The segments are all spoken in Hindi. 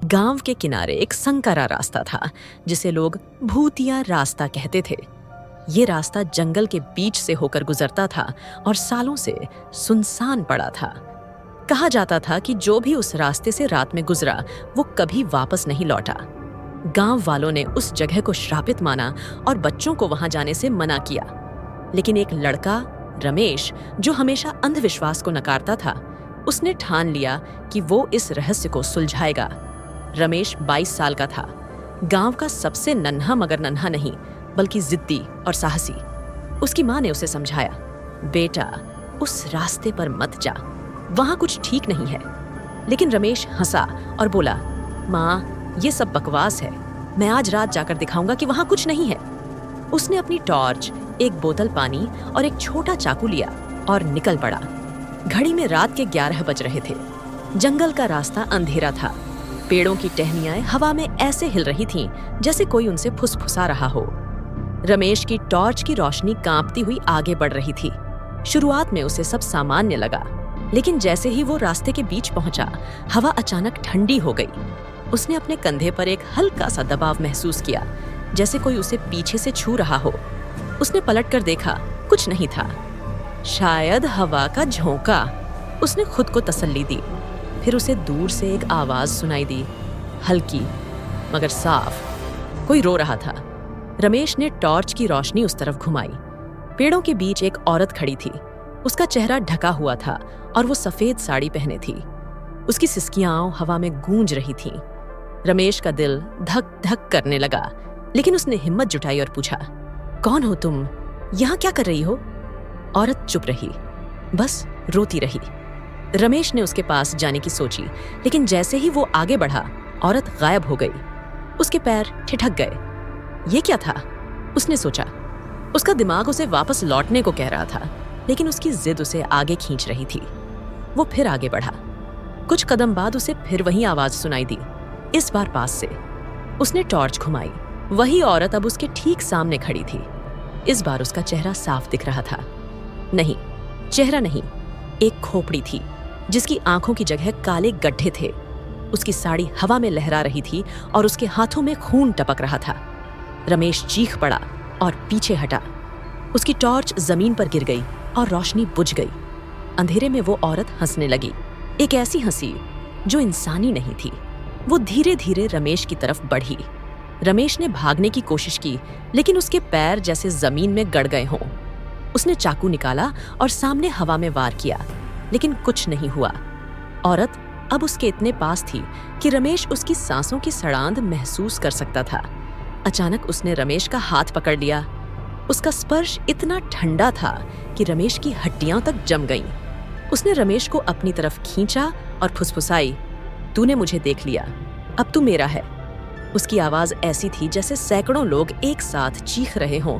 गांव के किनारे एक संकरा रास्ता था जिसे लोग भूतिया रास्ता कहते थे। ये रास्ता जंगल के बीच से होकर गुजरता था और सालों से सुनसान पड़ा था। कहा जाता था कि जो भी उस रास्ते से रात में गुजरा वो कभी वापस नहीं लौटा। गांव वालों ने उस जगह को श्रापित माना और बच्चों को वहां जाने से मना किया। लेकिन एक लड़का रमेश, जो हमेशा अंधविश्वास को नकारता था, उसने ठान लिया कि वो इस रहस्य को सुलझाएगा। रमेश 22 साल का था, गांव का सबसे नन्हा मगर नन्हा नहीं बल्कि जिद्दी और साहसी। उसकी माँ ने उसे समझाया, बेटा उस रास्ते पर मत जा, वहां कुछ ठीक नहीं है। लेकिन रमेश हंसा और बोला, माँ ये सब बकवास है, मैं आज रात जाकर दिखाऊंगा कि वहां कुछ नहीं है। उसने अपनी टॉर्च, एक बोतल पानी और एक छोटा चाकू लिया और निकल पड़ा। घड़ी में रात के 11 बज रहे थे। जंगल का रास्ता अंधेरा था। पेड़ों की टहनियां हवा में ऐसे हिल रही थीं जैसे कोई उनसे फुसफुसा रहा हो। रमेश की टॉर्च की रोशनी कांपती हुई आगे बढ़ रही थी। शुरुआत में उसे सब सामान्य लगा, लेकिन जैसे ही वो रास्ते के बीच पहुंचा, हवा अचानक ठंडी हो गई। उसने अपने कंधे पर एक हल्का सा दबाव महसूस किया, जैसे कोई उसे पीछे से छू रहा हो। उसने पलट कर देखा, कुछ नहीं था, शायद हवा का झोंका। उसने खुद को तसल्ली दी। फिर उसे दूर से एक आवाज सुनाई दी, हल्की मगर साफ। कोई रो रहा था। रमेश ने टॉर्च की रोशनी उस तरफ घुमाई। पेड़ों के बीच एक औरत खड़ी थी। उसका चेहरा ढका हुआ था और वो सफेद साड़ी पहने थी। उसकी सिसकियां हवा में गूंज रही थीं। रमेश का दिल धक धक करने लगा, लेकिन उसने हिम्मत जुटाई और पूछा, कौन हो तुम? यहाँ क्या कर रही हो? औरत चुप रही, बस रोती रही। रमेश ने उसके पास जाने की सोची, लेकिन जैसे ही वो आगे बढ़ा, औरत गायब हो गई। उसके पैर ठिठक गए। ये क्या था? उसने सोचा। उसका दिमाग उसे वापस लौटने को कह रहा था, लेकिन उसकी जिद उसे आगे खींच रही थी। वो फिर आगे बढ़ा। कुछ कदम बाद उसे फिर वही आवाज सुनाई दी, इस बार पास से। उसने टॉर्च घुमाई। वही औरत अब उसके ठीक सामने खड़ी थी। इस बार उसका चेहरा साफ दिख रहा था। नहीं, चेहरा नहीं, एक खोपड़ी थी जिसकी आंखों की जगह काले गड्ढे थे। उसकी साड़ी हवा में लहरा रही थी और उसके हाथों में खून टपक रहा था। रमेश चीख पड़ा और पीछे हटा। उसकी टॉर्च जमीन पर गिर गई और रोशनी बुझ गई। अंधेरे में वो औरत हंसने लगी, एक ऐसी हंसी जो इंसानी नहीं थी। वो धीरे धीरे रमेश की तरफ बढ़ी। रमेश ने भागने की कोशिश की, लेकिन उसके पैर जैसे जमीन में गड़ गए हों। उसने चाकू निकाला और सामने हवा में वार किया, लेकिन कुछ नहीं हुआ। औरत अब उसके इतने पास थी कि रमेश उसकी सांसों की सड़ांध महसूस कर सकता था। अचानक उसने रमेश का हाथ पकड़ लिया। उसका स्पर्श इतना ठंडा था कि रमेश की हड्डियां तक जम गईं। उसने रमेश को अपनी तरफ खींचा और फुसफुसाई, तूने मुझे देख लिया, अब तू मेरा है। उसकी आवाज ऐसी थी जैसे सैकड़ों लोग एक साथ चीख रहे हों।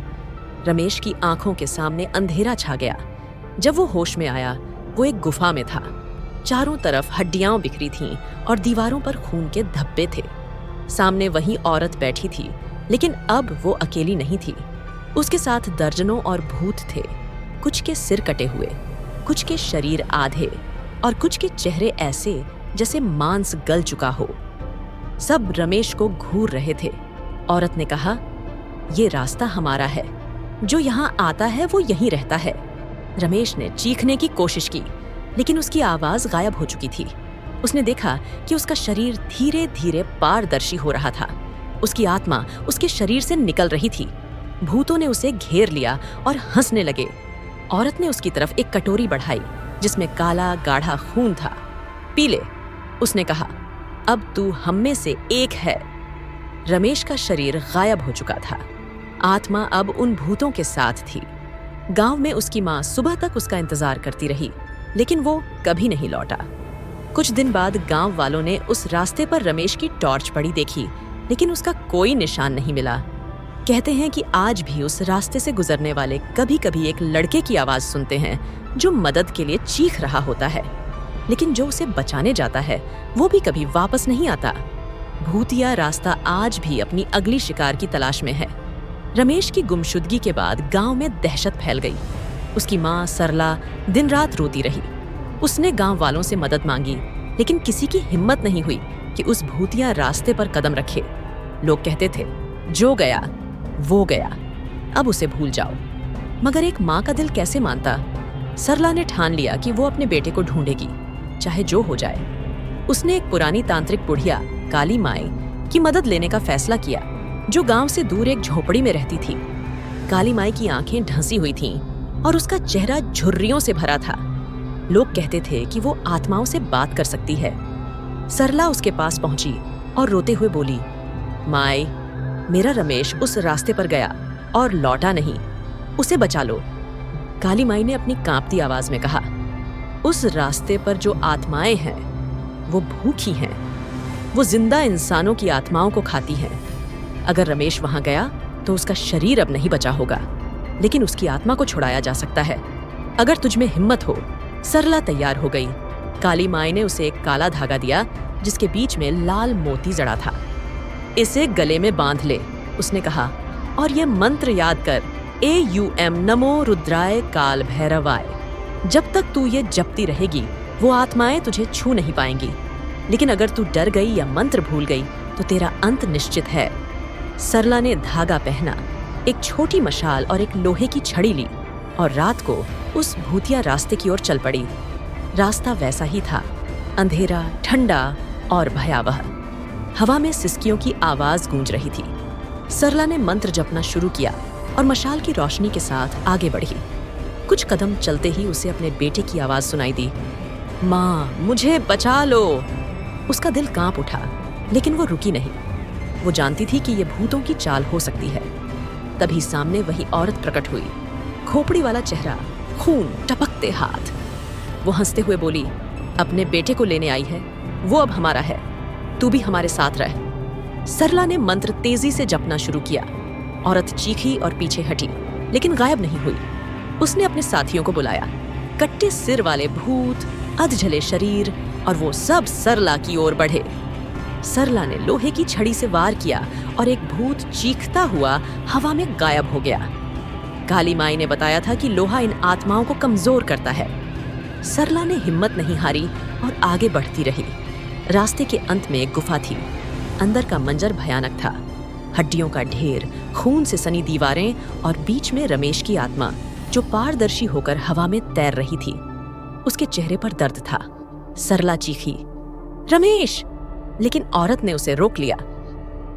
रमेश की आंखों के सामने अंधेरा छा गया। जब वो होश में आया, वो एक गुफा में था। चारों तरफ हड्डियां बिखरी थीं और दीवारों पर खून के धब्बे थे। सामने वही औरत बैठी थी, लेकिन अब वो अकेली नहीं थी। उसके साथ दर्जनों और भूत थे। कुछ के सिर कटे हुए, कुछ के शरीर आधे और कुछ के चेहरे ऐसे जैसे मांस गल चुका हो। सब रमेश को घूर रहे थे। औरत ने कहा, ये रास्ता हमारा है, जो यहाँ आता है वो यहीं रहता है। रमेश ने चीखने की कोशिश की, लेकिन उसकी आवाज गायब हो चुकी थी। उसने देखा कि उसका शरीर धीरे धीरे पारदर्शी हो रहा था। उसकी आत्मा उसके शरीर से निकल रही थी। भूतों ने उसे घेर लिया और हंसने लगे। औरत ने उसकी तरफ एक कटोरी बढ़ाई जिसमें काला गाढ़ा खून था। पी ले, उसने कहा, अब तू हम में से एक है। रमेश का शरीर गायब हो चुका था। आत्मा अब उन भूतों के साथ थी। गांव में उसकी माँ सुबह तक उसका इंतजार करती रही, लेकिन वो कभी नहीं लौटा। कुछ दिन बाद गांव वालों ने उस रास्ते पर रमेश की टॉर्च पड़ी देखी, लेकिन उसका कोई निशान नहीं मिला। कहते हैं कि आज भी उस रास्ते से गुजरने वाले कभी कभी एक लड़के की आवाज सुनते हैं जो मदद के लिए चीख रहा होता है, लेकिन जो उसे बचाने जाता है वो भी कभी वापस नहीं आता। भूतिया रास्ता आज भी अपनी अगली शिकार की तलाश में है। रमेश की गुमशुदगी के बाद गांव में दहशत फैल गई। उसकी माँ सरला दिन रात रोती रही। उसने गांव वालों से मदद मांगी, लेकिन किसी की हिम्मत नहीं हुई कि उस भूतिया रास्ते पर कदम रखे। लोग कहते थे, जो गया वो गया, अब उसे भूल जाओ। मगर एक माँ का दिल कैसे मानता? सरला ने ठान लिया कि वो अपने बेटे को ढूंढेगी, चाहे जो हो जाए। उसने एक पुरानी तांत्रिक बुढ़िया काली माई की मदद लेने का फैसला किया, जो गांव से दूर एक झोपड़ी में रहती थी। काली माई की आंखें ढंसी हुई थीं और उसका चेहरा झुर्रियों से भरा था। लोग कहते थे कि वो आत्माओं से बात कर सकती है। सरला उसके पास पहुंची और रोते हुए बोली, माई, मेरा रमेश उस रास्ते पर गया और लौटा नहीं, उसे बचा लो। काली माई ने अपनी कांपती आवाज में कहा, उस रास्ते पर जो आत्माएं हैं वो भूखी हैं, वो जिंदा इंसानों की आत्माओं को खाती हैं। अगर रमेश वहां गया तो उसका शरीर अब नहीं बचा होगा, लेकिन उसकी आत्मा को छुड़ाया जा सकता है। अगर तुझमें हिम्मत हो। सरला तैयार हो गई। काली माई ने उसे एक काला धागा दिया जिसके बीच में लाल मोती जड़ा था। इसे गले में बांध ले, उसने कहा, और ये मंत्र याद कर, AUM नमो रुद्राय काल भैरवाय। जब तक तू ये जपती रहेगी वो आत्माएं तुझे छू नहीं पाएंगी, लेकिन अगर तू डर गई या मंत्र भूल गई तो तेरा अंत निश्चित है। सरला ने धागा पहना, एक छोटी मशाल और एक लोहे की छड़ी ली और रात को उस भूतिया रास्ते की ओर चल पड़ी। रास्ता वैसा ही था, अंधेरा, ठंडा और भयावह। हवा में सिसकियों की आवाज गूंज रही थी। सरला ने मंत्र जपना शुरू किया और मशाल की रोशनी के साथ आगे बढ़ी। कुछ कदम चलते ही उसे अपने बेटे की आवाज सुनाई दी, माँ, मुझे बचा लो। उसका दिल कांप उठा, लेकिन वो रुकी नहीं। वो जानती थी कि ये भूतों की चाल हो सकती है। तभी सामने वही औरत प्रकट हुई, खोपड़ी वाला चेहरा, खून, टपकते हाथ। वो हंसते हुए बोली, अपने बेटे को लेने आई है, वो अब हमारा है, तू भी हमारे साथ रह। सरला ने मंत्र तेजी से जपना शुरू किया। औरत चीखी और पीछे हटी, लेकिन गायब नहीं हुई। उसने अपने साथियों को बुलाया। कट्टे सिर वाले भूत, अधजले शरीर, और वो सब सरला की ओर बढ़े। सरला ने लोहे की छड़ी से वार किया और एक भूत चीखता हुआ हवा में गायब हो गया। काली माई ने बताया था कि लोहा इन आत्माओं को कमजोर करता है। सरला ने हिम्मत नहीं हारी और आगे बढ़ती रही। रास्ते के अंत में एक गुफा थी। अंदर का मंजर भयानक था, हड्डियों का ढेर, खून से सनी दीवारें और बीच में रमेश की आत्मा जो पारदर्शी होकर हवा में तैर रही थी। उसके चेहरे पर दर्द था। सरला चीखी, रमेश! लेकिन औरत ने उसे रोक लिया।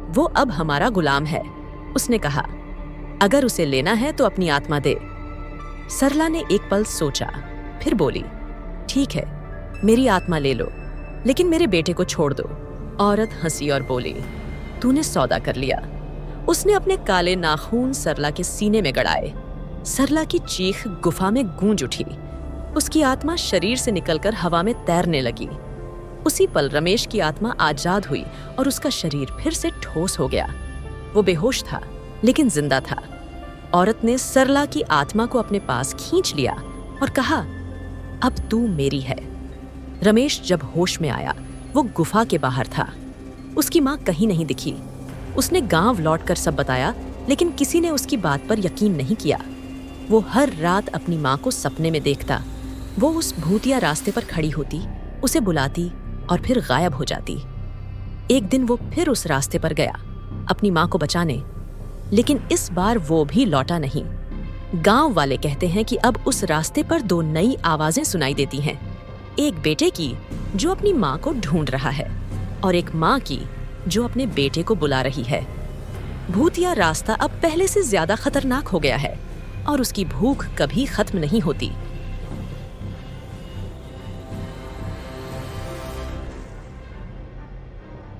वो अब हमारा गुलाम है, उसने कहा। अगर उसे लेना है तो अपनी आत्मा दे। सरला ने एक पल सोचा, फिर बोली, ठीक है, मेरी आत्मा ले लो, लेकिन मेरे बेटे को छोड़ दो। औरत हंसी और बोली, तूने सौदा कर लिया। उसने अपने काले नाखून सरला के सीने में गड़ाए। सरला की चीख गुफा में गूंज उठी। उसकी आत्मा शरीर से निकलकर हवा में तैरने लगी। उसी पल रमेश की आत्मा आजाद हुई और उसका शरीर फिर से ठोस हो गया। वो बेहोश था, लेकिन जिंदा था। औरत ने सरला की आत्मा को अपने पास खींच लिया और कहा, अब तू मेरी है। रमेश जब होश में आया, वो गुफा के बाहर था। उसकी माँ कहीं नहीं दिखी। उसने गांव लौटकर सब बताया, लेकिन किसी ने उसकी बात पर यकीन नहीं किया। वो हर रात अपनी माँ को सपने में देखता। वो उस भूतिया रास्ते पर खड़ी होती, उसे बुलाती और फिर गायब हो जाती। एक दिन वो फिर उस रास्ते पर गया अपनी माँ को बचाने, लेकिन इस बार वो भी लौटा नहीं। गांव वाले कहते हैं कि अब उस रास्ते पर दो नई आवाजें सुनाई देती हैं, एक बेटे की जो अपनी माँ को ढूंढ रहा है और एक माँ की जो अपने बेटे को बुला रही है। भूतिया रास्ता अब पहले से ज्यादा खतरनाक हो गया है और उसकी भूख कभी खत्म नहीं होती।